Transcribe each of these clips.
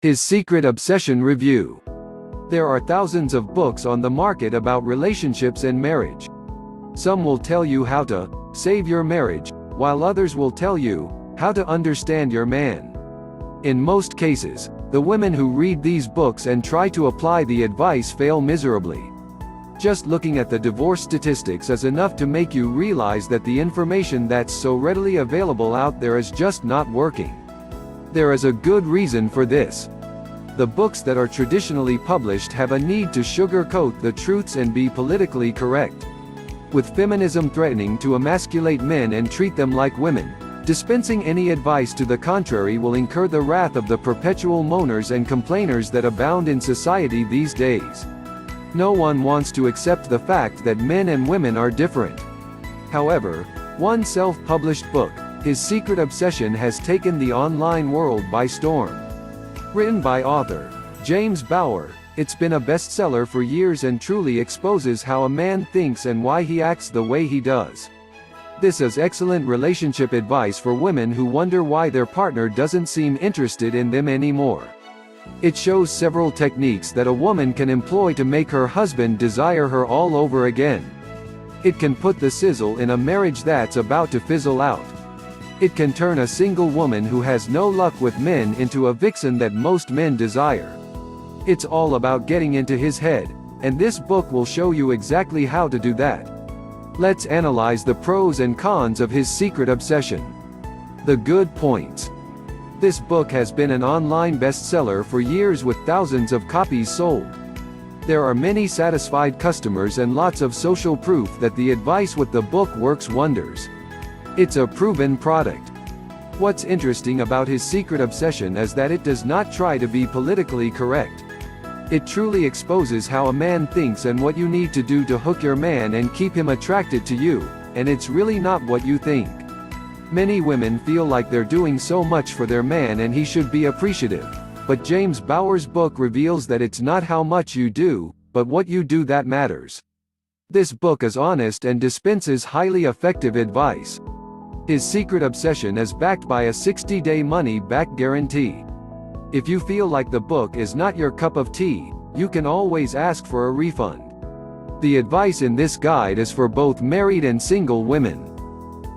His Secret Obsession Review. There are thousands of books on the market about relationships and marriage. Some will tell you how to save your marriage, while others will tell you how to understand your man. In most cases, the women who read these books and try to apply the advice fail miserably. Just looking at the divorce statistics is enough to make you realize that the information that's so readily available out there is just not working. There is a good reason for this. The books that are traditionally published have a need to sugarcoat the truths and be politically correct. With feminism threatening to emasculate men and treat them like women, dispensing any advice to the contrary will incur the wrath of the perpetual moaners and complainers that abound in society these days. No one wants to accept the fact that men and women are different. However, one self-published book, His Secret Obsession, has taken the online world by storm. Written by author James Bauer, it's been a bestseller for years and truly exposes how a man thinks and why he acts the way he does. This is excellent relationship advice for women who wonder why their partner doesn't seem interested in them anymore. It shows several techniques that a woman can employ to make her husband desire her all over again. It can put the sizzle in a marriage that's about to fizzle out. It can turn a single woman who has no luck with men into a vixen that most men desire. It's all about getting into his head, and this book will show you exactly how to do that. Let's analyze the pros and cons of His Secret Obsession. The good points. This book has been an online bestseller for years with thousands of copies sold. There are many satisfied customers and lots of social proof that the advice with the book works wonders. It's a proven product. What's interesting about His Secret Obsession is that it does not try to be politically correct. It truly exposes how a man thinks and what you need to do to hook your man and keep him attracted to you, and it's really not what you think. Many women feel like they're doing so much for their man and he should be appreciative, but James Bauer's book reveals that it's not how much you do, but what you do that matters. This book is honest and dispenses highly effective advice. His Secret Obsession is backed by a 60-day money-back guarantee. If you feel like the book is not your cup of tea, you can always ask for a refund. The advice in this guide is for both married and single women.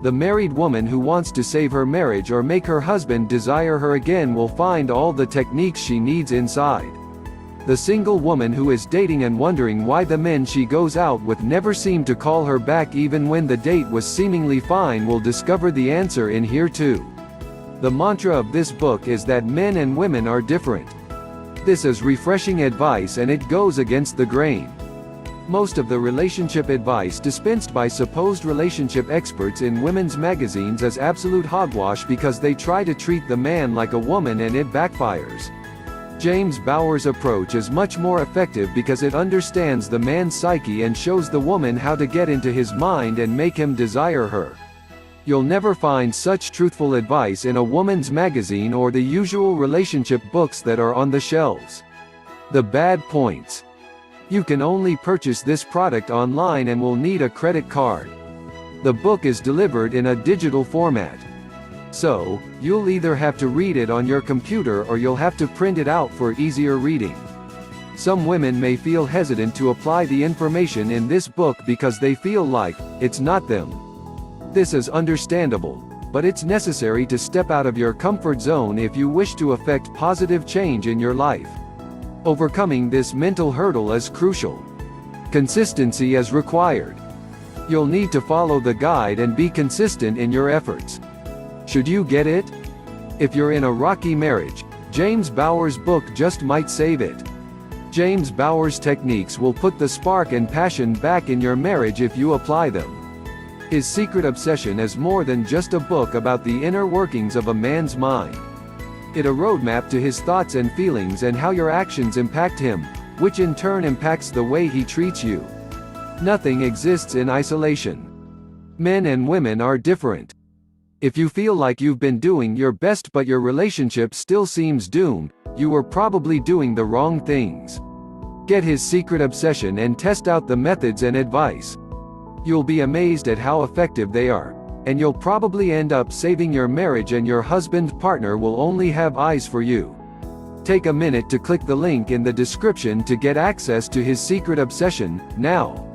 The married woman who wants to save her marriage or make her husband desire her again will find all the techniques she needs inside. The single woman who is dating and wondering why the men she goes out with never seem to call her back even when the date was seemingly fine will discover the answer in here too. The mantra of this book is that men and women are different. This is refreshing advice and it goes against the grain. Most of the relationship advice dispensed by supposed relationship experts in women's magazines is absolute hogwash because they try to treat the man like a woman and it backfires. James Bauer's approach is much more effective because it understands the man's psyche and shows the woman how to get into his mind and make him desire her. You'll never find such truthful advice in a woman's magazine or the usual relationship books that are on the shelves. The bad points. You can only purchase this product online and will need a credit card. The book is delivered in a digital format. So, you'll either have to read it on your computer or you'll have to print it out for easier reading. Some women may feel hesitant to apply the information in this book because they feel like it's not them. This is understandable, but it's necessary to step out of your comfort zone if you wish to effect positive change in your life. Overcoming this mental hurdle is crucial. Consistency is required. You'll need to follow the guide and be consistent in your efforts. Should you get it? If you're in a rocky marriage, James Bauer's book just might save it. James Bauer's techniques will put the spark and passion back in your marriage if you apply them. His Secret Obsession is more than just a book about the inner workings of a man's mind. It's a roadmap to his thoughts and feelings and how your actions impact him, which in turn impacts the way he treats you. Nothing exists in isolation. Men and women are different. If you feel like you've been doing your best but your relationship still seems doomed, you are probably doing the wrong things. Get His Secret Obsession and test out the methods and advice. You'll be amazed at how effective they are, and you'll probably end up saving your marriage and your husband's partner will only have eyes for you. Take a minute to click the link in the description to get access to his secret obsession, now.